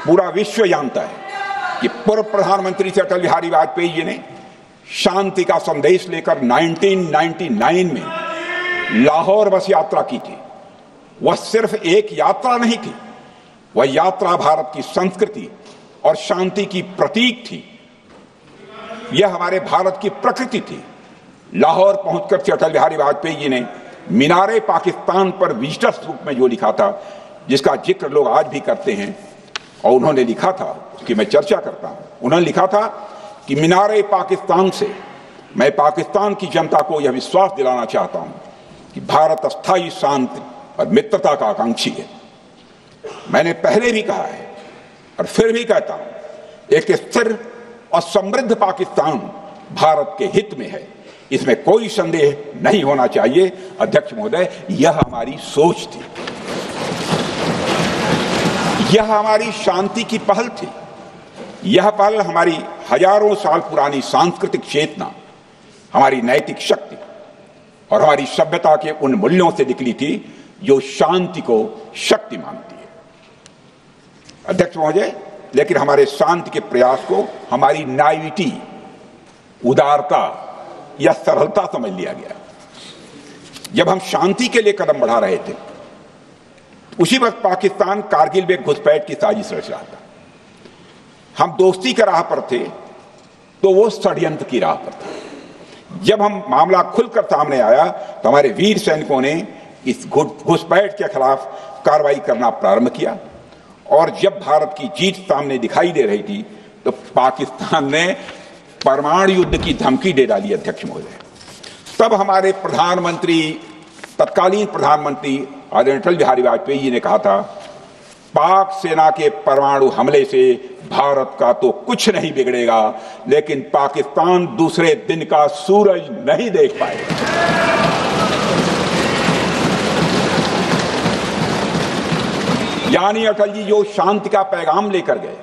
पूरा विश्व जानता है कि पूर्व प्रधानमंत्री से अटल बिहारी वाजपेयी जी ने शांति का संदेश लेकर 1999 में लाहौर बस यात्रा की थी। वह सिर्फ एक यात्रा नहीं थी, वह यात्रा भारत की संस्कृति और शांति की प्रतीक थी। यह हमारे भारत की प्रकृति थी। लाहौर पहुंचकर से अटल बिहारी वाजपेयी जी ने मीनारे पाकिस्तान पर विजिटर्स रूप में जो लिखा था, जिसका जिक्र लोग आज भी करते हैं, और उन्होंने लिखा था, उसकी मैं चर्चा करता हूं। उन्होंने लिखा था कि मीनारे पाकिस्तान से मैं पाकिस्तान की जनता को यह विश्वास दिलाना चाहता हूं कि भारत अस्थायी शांति और मित्रता का आकांक्षी है। मैंने पहले भी कहा है और फिर भी कहता हूं, एक स्थिर और समृद्ध पाकिस्तान भारत के हित में है, इसमें कोई संदेह नहीं होना चाहिए। अध्यक्ष महोदय, यह हमारी सोच थी, यह हमारी शांति की पहल थी। यह पहल हमारी हजारों साल पुरानी सांस्कृतिक चेतना, हमारी नैतिक शक्ति और हमारी सभ्यता के उन मूल्यों से निकली थी जो शांति को शक्ति मानती है। अध्यक्ष महोदय, लेकिन हमारे शांति के प्रयास को हमारी नाइविटी, उदारता या सरलता समझ लिया गया। जब हम शांति के लिए कदम बढ़ा रहे थे, उसी वक्त पाकिस्तान कारगिल में घुसपैठ की साजिश रच रहा था। हम दोस्ती के राह पर थे तो वो षड्यंत्र की राह पर था। जब हम मामला खुलकर सामने आया तो हमारे वीर सैनिकों ने इस घुसपैठ के खिलाफ कार्रवाई करना प्रारंभ किया, और जब भारत की जीत सामने दिखाई दे रही थी तो पाकिस्तान ने परमाणु युद्ध की धमकी दे डाली। अध्यक्ष महोदय, तब हमारे प्रधानमंत्री, तत्कालीन प्रधानमंत्री आदरणीय अटल बिहारी वाजपेयी जी ने कहा था, पाक सेना के परमाणु हमले से भारत का तो कुछ नहीं बिगड़ेगा, लेकिन पाकिस्तान दूसरे दिन का सूरज नहीं देख पाएगा। यानी अटल जी जो शांति का पैगाम लेकर गए,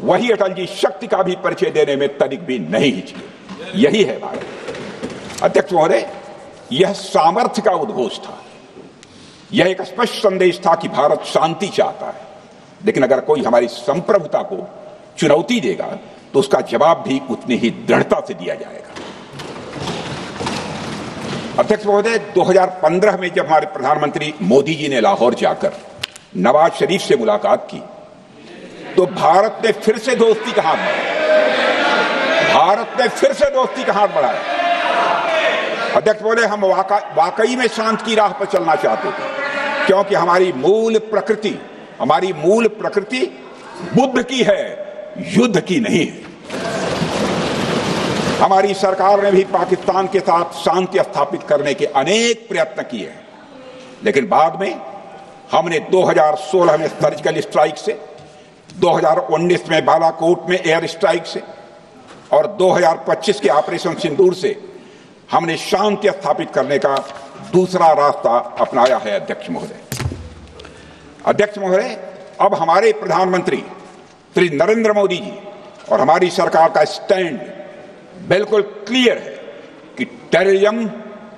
वही अटल जी शक्ति का भी परिचय देने में तनिक भी नहीं हिचके। यही है भारत। अध्यक्ष महोदय, यह सामर्थ्य का उद्घोष था। यह एक स्पष्ट संदेश था कि भारत शांति चाहता है, लेकिन अगर कोई हमारी संप्रभुता को चुनौती देगा तो उसका जवाब भी उतनी ही दृढ़ता से दिया जाएगा। अध्यक्ष महोदय, 2015 में जब हमारे प्रधानमंत्री मोदी जी ने लाहौर जाकर नवाज शरीफ से मुलाकात की तो भारत ने फिर से दोस्ती का हाथ बढ़ाया। भारत ने फिर से दोस्ती का हाथ बढ़ाया। अध्यक्ष महोदय, हम वाकई में शांति की राह पर चलना चाहते थे, क्योंकि हमारी मूल प्रकृति बुद्ध की है, युद्ध की नहीं है। हमारी सरकार ने भी पाकिस्तान के साथ शांति स्थापित करने के अनेक प्रयत्न किए हैं, लेकिन बाद में हमने 2016 में सर्जिकल स्ट्राइक से, 2019 में बालाकोट में एयर स्ट्राइक से और 2025 के ऑपरेशन सिंदूर से हमने शांति स्थापित करने का दूसरा रास्ता अपनाया है। अध्यक्ष महोदय, अब हमारे प्रधानमंत्री श्री नरेंद्र मोदी जी और हमारी सरकार का स्टैंड बिल्कुल क्लियर है कि टेररिज्म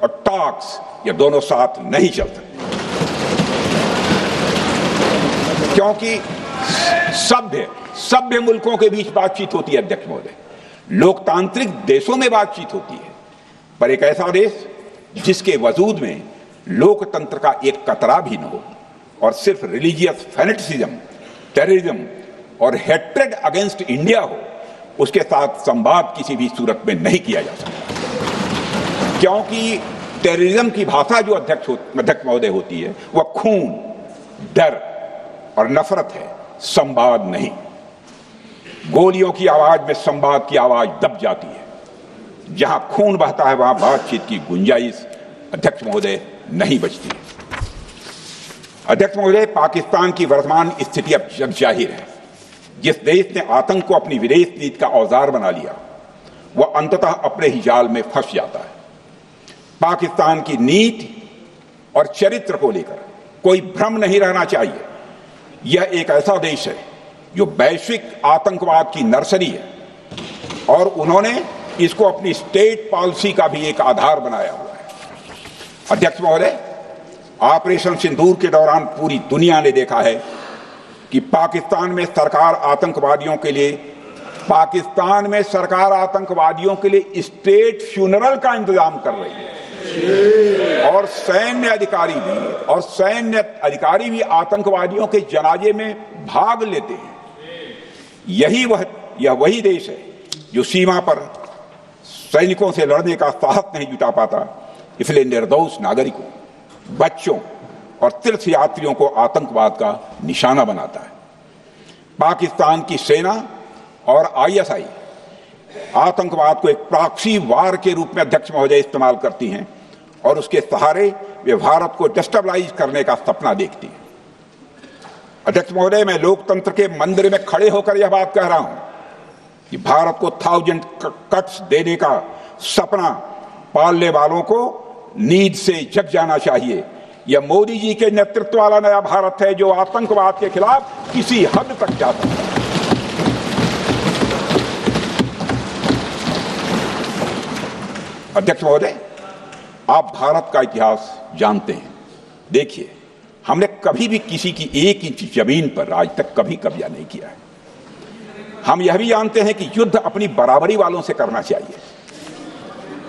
और टॉक्स ये दोनों साथ नहीं चल सकते, क्योंकि सभ्य मुल्कों के बीच बातचीत होती है। अध्यक्ष महोदय, लोकतांत्रिक देशों में बातचीत होती है, पर एक ऐसा देश जिसके वजूद में लोकतंत्र का एक कतरा भी न हो और सिर्फ रिलीजियस फैनेटिसिज्म, टेररिज्म और हेट्रेड अगेंस्ट इंडिया हो, उसके साथ संवाद किसी भी सूरत में नहीं किया जा सकता। क्योंकि टेररिज्म की भाषा जो अध्यक्ष महोदय होती है, वह खून, डर और नफरत है, संवाद नहीं। गोलियों की आवाज में संवाद की आवाज दब जाती है। जहां खून बहता है वहां बातचीत की गुंजाइश अध्यक्ष महोदय नहीं बचती है। अध्यक्ष महोदय, पाकिस्तान की वर्तमान स्थिति अब जग जाहिर है। जिस देश ने आतंक को अपनी विदेश नीति का औजार बना लिया, वह अंततः अपने ही जाल में फंस जाता है। पाकिस्तान की नीति और चरित्र को लेकर कोई भ्रम नहीं रहना चाहिए। यह एक ऐसा देश है जो वैश्विक आतंकवाद की नर्सरी है, और उन्होंने इसको अपनी स्टेट पॉलिसी का भी एक आधार बनाया हुआ है। अध्यक्ष महोदय, ऑपरेशन सिंदूर के दौरान पूरी दुनिया ने देखा है कि पाकिस्तान में सरकार आतंकवादियों के लिए स्टेट फ्यूनरल का इंतजाम कर रही है और सैन्य अधिकारी भी आतंकवादियों के जनाजे में भाग लेते हैं। यह वही देश है जो सीमा पर सैनिकों से लड़ने का साहस नहीं जुटा पाता, इसलिए निर्दोष नागरिकों, बच्चों और तीर्थ यात्रियों को आतंकवाद का निशाना बनाता है। पाकिस्तान की सेना और आईएसआई आतंकवाद को एक प्रॉक्सी वार के रूप में अध्यक्ष महोदय इस्तेमाल करती हैं और उसके सहारे वे भारत को डिस्टेबलाइज करने का सपना देखती हैं। अध्यक्ष महोदय, मैं लोकतंत्र के मंदिर में खड़े होकर यह बात कह रहा हूं कि भारत को 1000 कट्स देने का सपना पालने वालों को नींद से जग जाना चाहिए। यह मोदी जी के नेतृत्व वाला नया भारत है जो आतंकवाद के खिलाफ किसी हद तक जा सकता है। अध्यक्ष महोदय, आप भारत का इतिहास जानते हैं। देखिए, हमने कभी भी किसी की 1 इंच जमीन पर आज तक कभी कब्जा नहीं किया है। हम यह भी जानते हैं कि युद्ध अपनी बराबरी वालों से करना चाहिए।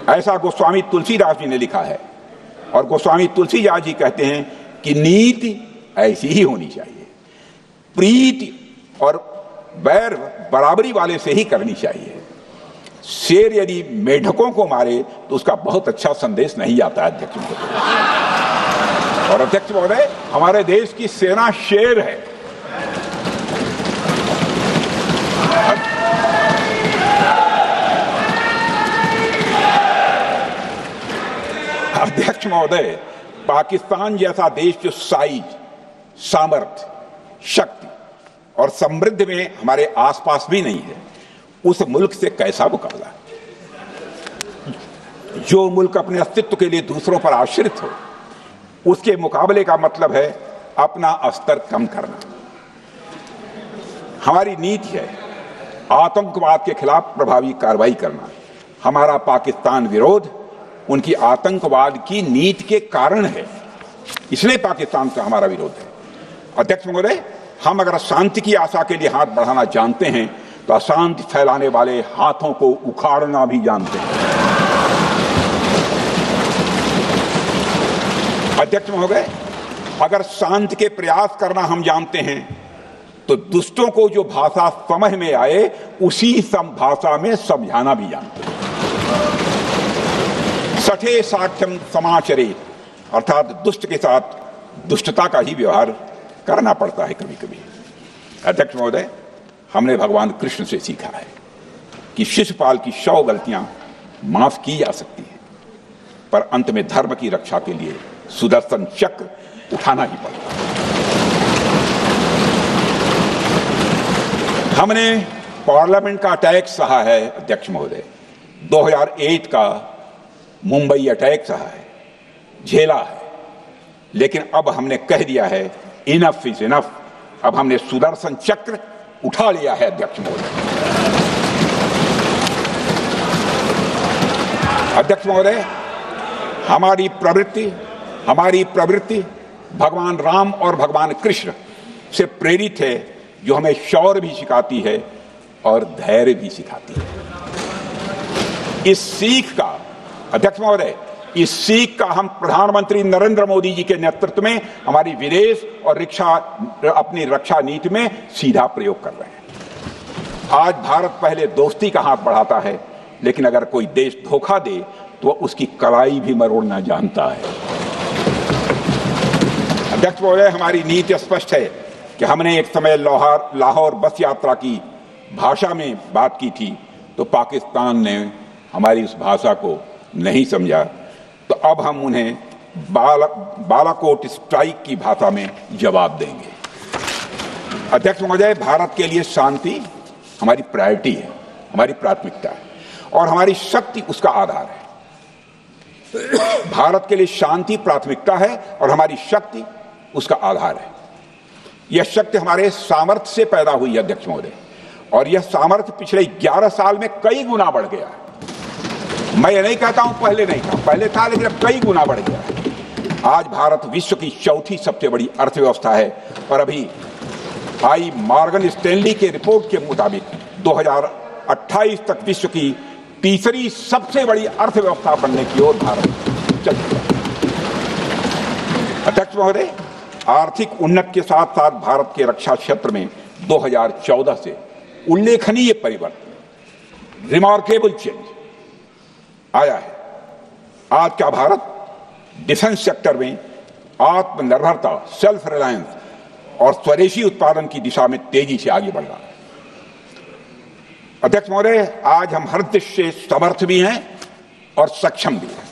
ऐसा गोस्वामी तुलसीदास जी ने लिखा है और गोस्वामी तुलसीदास जी कहते हैं कि नीति ऐसी ही होनी चाहिए, प्रीति और बैर बराबरी वाले से ही करनी चाहिए। शेर यदि मेढकों को मारे तो उसका बहुत अच्छा संदेश नहीं आता है अध्यक्ष महोदय। और अध्यक्ष महोदय, हमारे देश की सेना शेर है। अध्यक्ष महोदय, पाकिस्तान जैसा देश जो साइज, सामर्थ्य, शक्ति और समृद्धि में हमारे आसपास भी नहीं है, उस मुल्क से कैसा मुकाबला? जो मुल्क अपने अस्तित्व के लिए दूसरों पर आश्रित हो, उसके मुकाबले का मतलब है अपना स्तर कम करना। हमारी नीति है आतंकवाद के खिलाफ प्रभावी कार्रवाई करना। हमारा पाकिस्तान विरोध उनकी आतंकवाद की नीति के कारण है, इसलिए पाकिस्तान का हमारा विरोध है। अध्यक्ष महोदय, हम अगर शांति की आशा के लिए हाथ बढ़ाना जानते हैं तो अशांति फैलाने वाले हाथों को उखाड़ना भी जानते हैं। अध्यक्ष महोदय, अगर शांति के प्रयास करना हम जानते हैं तो दुष्टों को जो भाषा समझ में आए उसी भाषा में समझाना भी जानते हैं। सठे साक्ष्यम समाचरे, अर्थात दुष्ट के साथ दुष्टता का ही व्यवहार करना पड़ता है कभी कभी। अध्यक्ष महोदय, हमने भगवान कृष्ण से सीखा है कि शिशुपाल की 100 गलतियां माफ की जा सकती हैं, पर अंत में धर्म की रक्षा के लिए सुदर्शन चक्र उठाना ही पड़ता है। हमने पार्लियामेंट का अटैक सहा है अध्यक्ष महोदय, 2008 का मुंबई अटैक सहा है, झेला है, लेकिन अब हमने कह दिया है इनफ इज इनफ। अब हमने सुदर्शन चक्र उठा लिया है अध्यक्ष महोदय। अध्यक्ष महोदय, हमारी प्रवृत्ति भगवान राम और भगवान कृष्ण से प्रेरित है, जो हमें शौर्य भी सिखाती है और धैर्य भी सिखाती है। इस सीख का अध्यक्ष महोदय, इस सीख का हम प्रधानमंत्री नरेंद्र मोदी जी के नेतृत्व में हमारी विदेश और अपनी रक्षा नीति में सीधा प्रयोग कर रहे हैं। आज भारत पहले दोस्ती का हाथ बढ़ाता है, लेकिन अगर कोई देश धोखा दे तो उसकी कलाई भी मरोड़ना जानता है। अध्यक्ष महोदय, हमारी नीति स्पष्ट है कि हमने एक समय लाहौर बस यात्रा की भाषा में बात की थी तो पाकिस्तान ने हमारी उस भाषा को नहीं समझा, तो अब हम उन्हें बालाकोट स्ट्राइक की भाषा में जवाब देंगे। अध्यक्ष महोदय, भारत के लिए शांति हमारी प्रायोरिटी है, हमारी प्राथमिकता है और हमारी शक्ति उसका आधार है। भारत के लिए शांति प्राथमिकता है और हमारी शक्ति उसका आधार है। यह शक्ति हमारे सामर्थ्य से पैदा हुई है अध्यक्ष महोदय, और यह सामर्थ्य पिछले 11 साल में कई गुना बढ़ गया है। मैं ये नहीं कहता हूं पहले नहीं था, पहले था, लेकिन अब कई गुना बढ़ गया है। आज भारत विश्व की 4थी सबसे बड़ी अर्थव्यवस्था है और अभी आई मॉर्गन स्टैनली के रिपोर्ट के मुताबिक 2028 तक विश्व की तीसरी सबसे बड़ी अर्थव्यवस्था बनने की ओर भारत चल रहा है। अध्यक्ष महोदय, आर्थिक उन्नति के साथ साथ भारत के रक्षा क्षेत्र में 2014 से उल्लेखनीय परिवर्तन, रिमार्केबल चेंज आया है। आज का भारत डिफेंस सेक्टर में आत्मनिर्भरता, सेल्फ रिलायंस और स्वदेशी उत्पादन की दिशा में तेजी से आगे बढ़ रहा है। अध्यक्ष महोदय, आज हम हर दृष्टि से समर्थ भी हैं और सक्षम भी हैं।